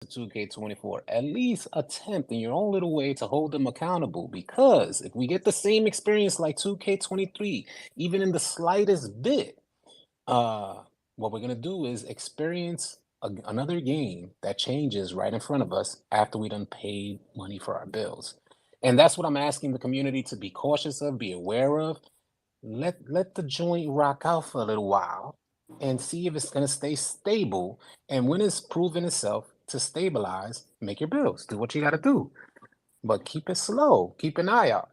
2K24, at least attempt in your own little way to hold them accountable. Because if we get the same experience like 2K23, even in the slightest bit, uh, what we're gonna do is experience another game that changes right in front of us after we done paid money for our bills. And that's what I'm asking the community to be cautious of, be aware of. Let the joint rock out for a little while and see if it's gonna stay stable. And when it's proven itself to stabilize, make your bills. Do what you gotta do. But keep it slow. Keep an eye out.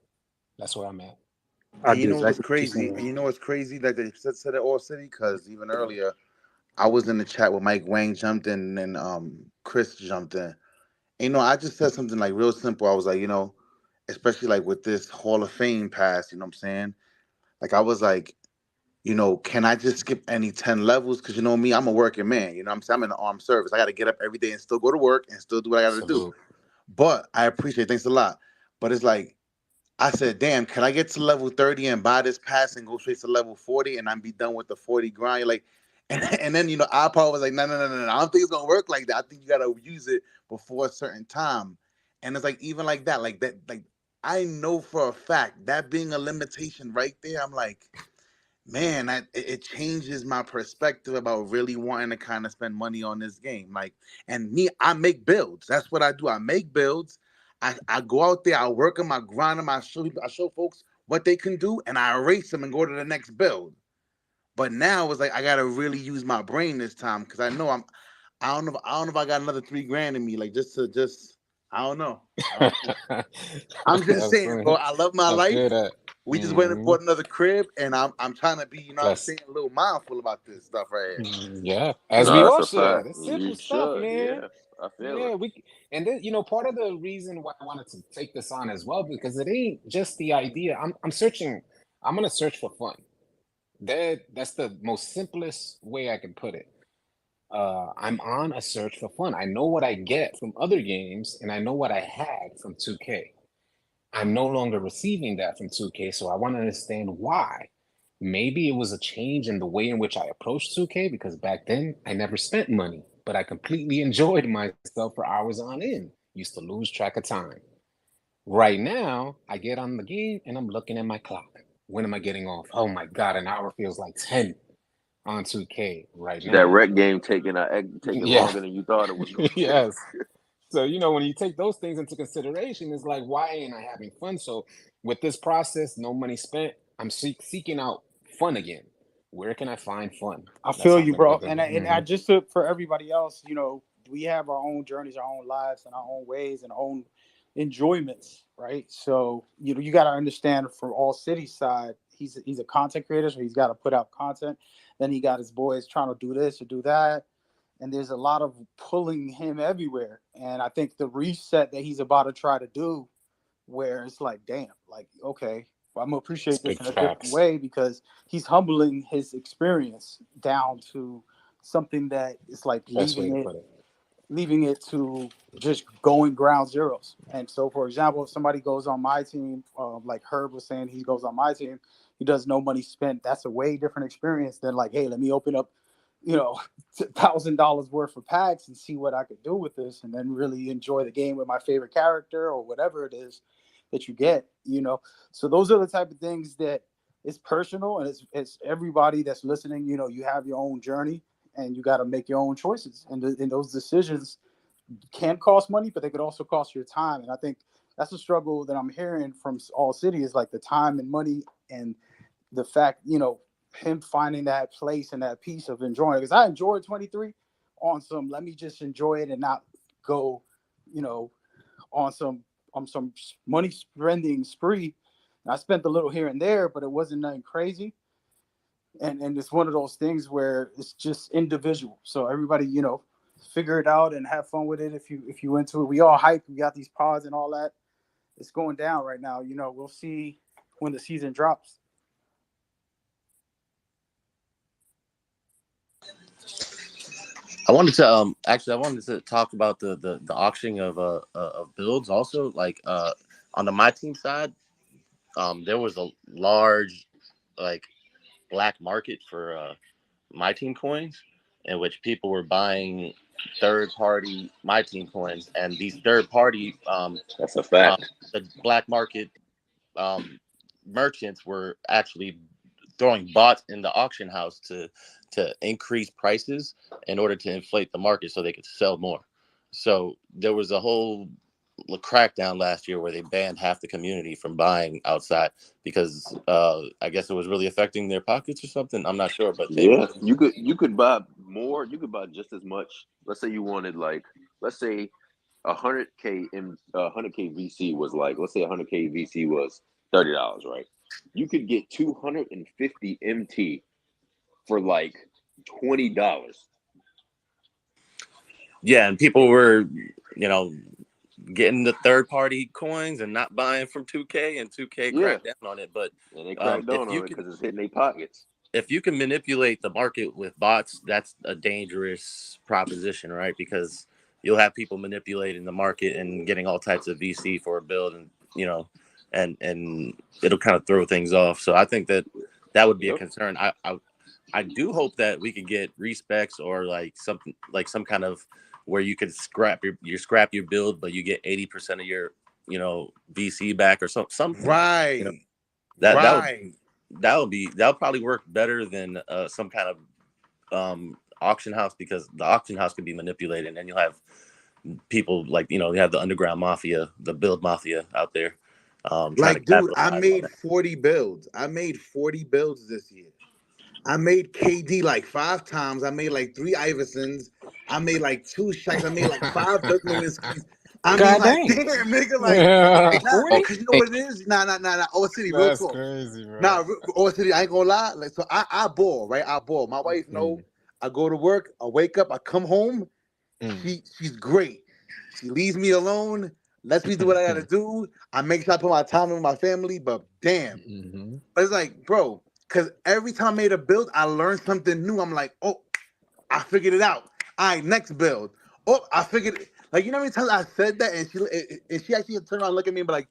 That's where I'm at. And I you do know what's exactly what you're crazy? And saying. you know what's crazy? Like they said at All City, because even earlier I was in the chat with Mike Wang jumped in and Chris jumped in. And, I just said something like real simple. I was like, especially like with this Hall of Fame pass, you know what I'm saying? Like I was like, can I just skip any 10 levels? Because you know me, I'm a working man. You know what I'm saying? I'm in the armed service. I got to get up every day and still go to work and still do what I got to do. Salute. But I appreciate it. Thanks a lot. But it's like, I said, damn, can I get to level 30 and buy this pass and go straight to level 40 and I'm be done with the 40 grind? Like, and then, I probably was like, no, no, no, no, no. I don't think it's going to work like that. I think you got to use it before a certain time. And it's like, even like that, like, I know for a fact that being a limitation right there, I'm like, man, it changes my perspective about really wanting to kind of spend money on this game. Like, and me, I make builds. That's what I do. I make builds. I go out there, I work on my grind, I show folks what they can do, and I erase them and go to the next build. But now it's like I gotta really use my brain this time because I know I don't know if I got another 3 grand in me, like just I don't know. I don't know. I'm just That's saying, bro. funny. I love my I life. feel that. We just went and Hmm. bought another crib, and I'm trying to be, I'm Let's saying, a little mindful about this stuff right here. Yeah, as No, we that's all a should. fact. It's You simple stuff, should, man. yeah. I feel Yeah, it. and then part of the reason why I wanted to take this on as well because it ain't just the idea. I'm searching. I'm gonna search for fun. That's the most simplest way I can put it. I'm on a search for fun. I know what I get from other games, and I know what I had from 2K. I'm no longer receiving that from 2K, so I want to understand why. Maybe it was a change in the way in which I approached 2K because back then I never spent money, but I completely enjoyed myself for hours on end. Used to lose track of time. Right now, I get on the game and I'm looking at my clock. When am I getting off? Oh my God, an hour feels like 10 on 2K right That now. rec game taking Yeah, longer than you thought it was going to. yes. So, when you take those things into consideration, it's like, why ain't I having fun? So, with this process, no money spent, I'm seeking out fun again. Where can I find fun? I That's feel how I'm you, going to bro. put And I the. just took for everybody else, we have our own journeys, our own lives, and our own ways and our own enjoyments, right? So, you got to understand from All City side, he's a content creator, so he's got to put out content. Then he got his boys trying to do this or do that, and there's a lot of pulling him everywhere. And I think the reset that he's about to try to do, where it's like, damn, like, okay, well, I'm gonna It's appreciate this big in a different facts. way because he's humbling his experience down to something that is like Best way to put it. leaving it to just going ground zeros. And so, for example, if somebody goes on my team, like Herb was saying, he goes on my team, he does no money spent. That's a way different experience than like, hey, let me open up, you know, $1,000 worth of packs and see what I could do with this, and then really enjoy the game with my favorite character or whatever it is that you get. So those are the type of things that it's personal, and it's everybody that's listening. You have your own journey, and you got to make your own choices, and those decisions can cost money, but they could also cost your time. And I think that's a struggle that I'm hearing from All City is like the time and money, and the fact, him finding that place and that piece of enjoying it. Because I enjoyed 23 on some, let me just enjoy it and not go, you know, on some money spending spree. And I spent a little here and there, but it wasn't nothing crazy. And it's one of those things where it's just individual. So everybody, figure it out and have fun with it if you into it. We all hype. We got these pods and all that. It's going down right now. We'll see when the season drops. I wanted to talk about the auctioning of builds also, like on the my team side. There was a large, like, black market for my team coins, in which people were buying third party my team coins, and these third party That's a fact. the black market um, merchants were actually throwing bots in the auction house to increase prices in order to inflate the market so they could sell more. So there was a whole crackdown last year where they banned half the community from buying outside because I guess it was really affecting their pockets or something. I'm not sure, but they Yeah, were. you could buy more. You could buy just as much. Let's say you wanted like, let's say 100K VC was like, let's say 100K VC was $30, right? You could get 250 MT for like $20. Yeah, and people were, you know, getting the third party coins and not buying from 2K, and 2K Yeah, cracked down on it. But and they cracked if down you on it can because it's hitting their pockets. manipulate the market with bots, that's a dangerous proposition, right? Because you'll have people manipulating the market and getting all types of VC for a build, and and it'll kind of throw things off. So I think that would be a Yep. concern. I do hope that we could get respecs or like something like some kind of where you could scrap your build, but you get 80% of your VC back or something. You know Right. that that would Right. that'll probably work better than some kind of auction house, because the auction house can be manipulated, and then you'll have people like you have the underground mafia, the build mafia out there trying to Like, dude, I capitalize on made that. 40 builds. I made 40 builds this year. I made KD like 5 times. I made like 3 Iversons. I made like 2 Shaqs. I made like 5 Dirk Nowitzkis. I mean, God like, dang. damn, nigga, like, Yeah. nah, 40? because you know Hey, what it is? Nah. All City, real That's talk. crazy, bro. Nah, All City, I ain't gonna lie. Like, so I ball, right? I ball. My wife know. Mm, I go to work. I wake up. I come home. mm, She's great. She leaves me alone. Lets me do what I gotta mhm, do. I make sure I put my time in with my family. But damn. mhm. But it's like, bro, because every time I made a build, I learned something new. I'm like, oh, I figured it out. All right, next build. Oh, I figured it. Like, you know how many times I said that, and she actually turned around and looked at me and be like,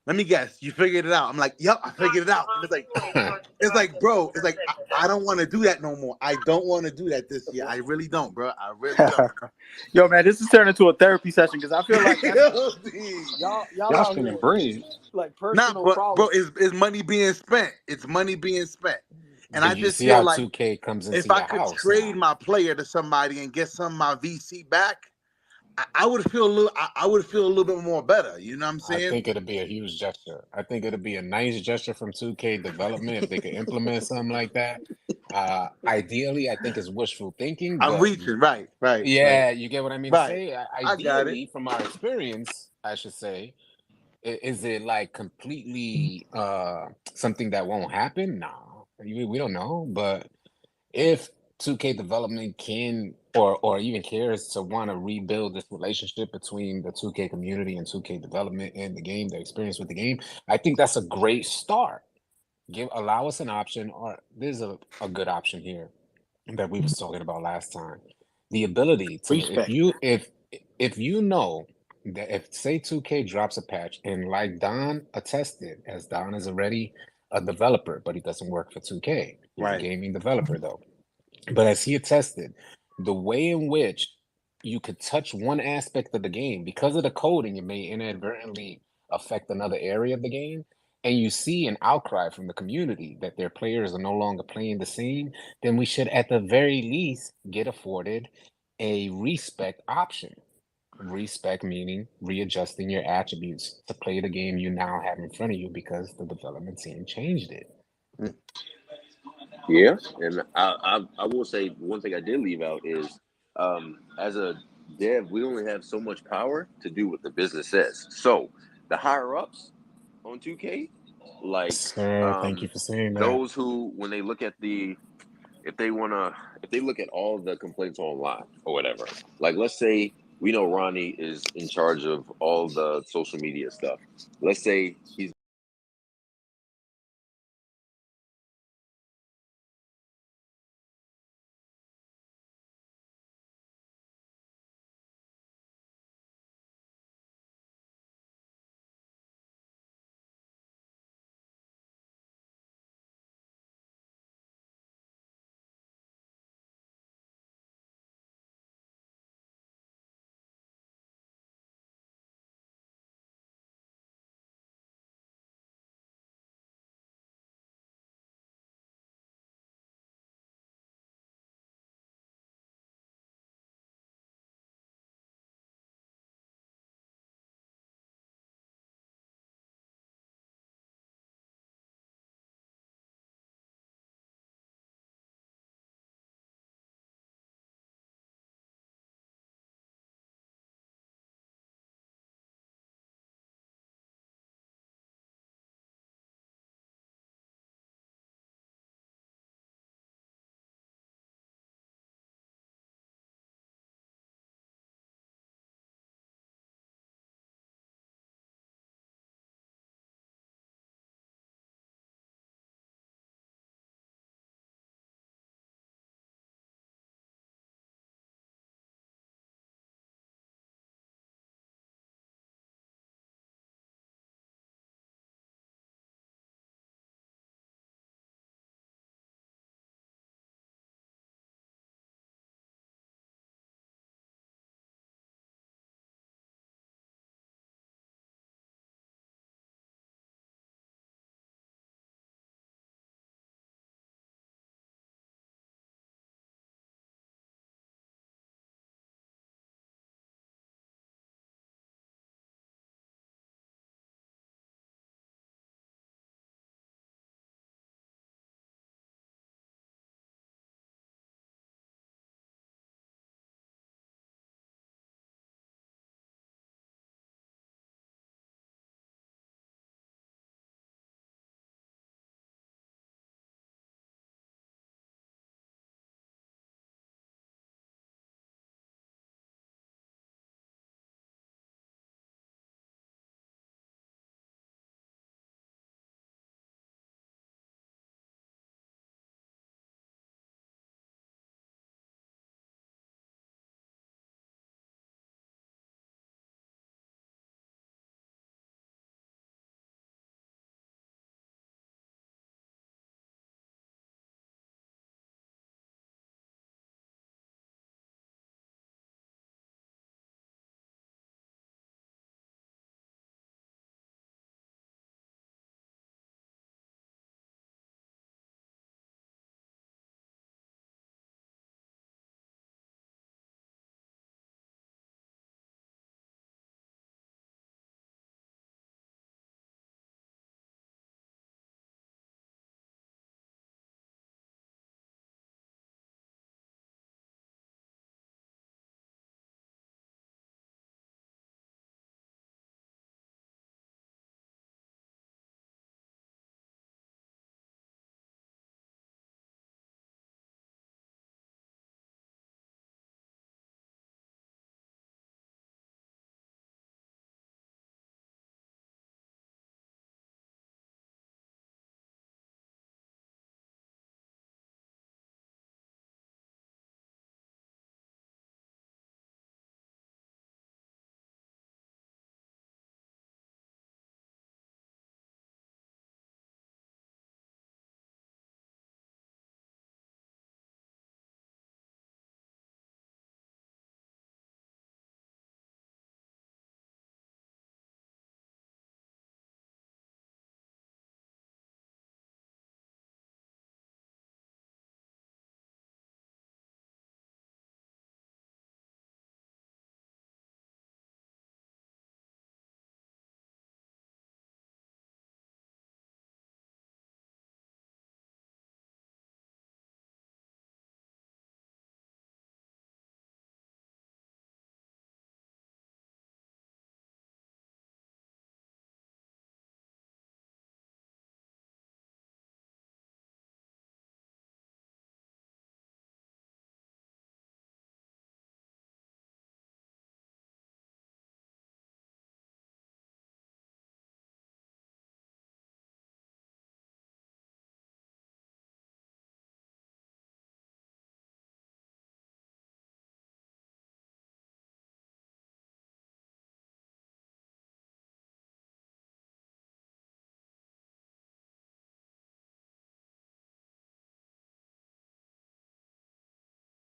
let me guess, you figured it out. I'm like, yep, I figured it out. And it's like, bro, it's like I don't want to do that no more. I don't want to do that this year. I really don't, bro. I really don't. Yo, man, this is turning into a therapy session because I feel like that's Yo, D. y'all Y'all out spinning here bread. like Nah, personal but bro, problems. it's money being spent. It's money being spent. And But I you just see feel how like 2K comes into if I your could house trade now. my player to somebody and get some of my VC back, I would feel a little. I would feel a little bit more better. You know what I'm I saying? think it'd be a huge gesture. I think it'd be a nice gesture from 2K development if they could implement something like that. Ideally, I think it's wishful thinking, I'm but reaching. Right. yeah, you get what I mean to Right. say? I got it. Ideally, from our experience, I should say, is it like completely something that won't happen? No, we don't know. But if 2K development can or even cares to want to rebuild this relationship between the 2K community and 2K development and the game, the experience with the game, I think that's a great start. Allow us an option, or there's a good option here that we was talking about last time. The ability to Respect. if you know that if say 2K drops a patch, and like Don attested, as Don is already a developer, but he doesn't work for 2K. He's a Right. gaming developer though. But as he attested, the way in which you could touch one aspect of the game because of the coding, it may inadvertently affect another area of the game. And you see an outcry from the community that their players are no longer playing the same, then we should at the very least get afforded a respec option. Respec meaning readjusting your attributes to play the game you now have in front of you because the development team changed it. Yeah, and I will say one thing I did leave out is, as a dev, we only have so much power to do what the business says. So the higher ups on 2K, Yes, like sir. Thank you for saying that. those who, when they look at if they wanna, if they look at all the complaints online or whatever, like let's say we know Ronnie is in charge of all the social media stuff. Let's say he's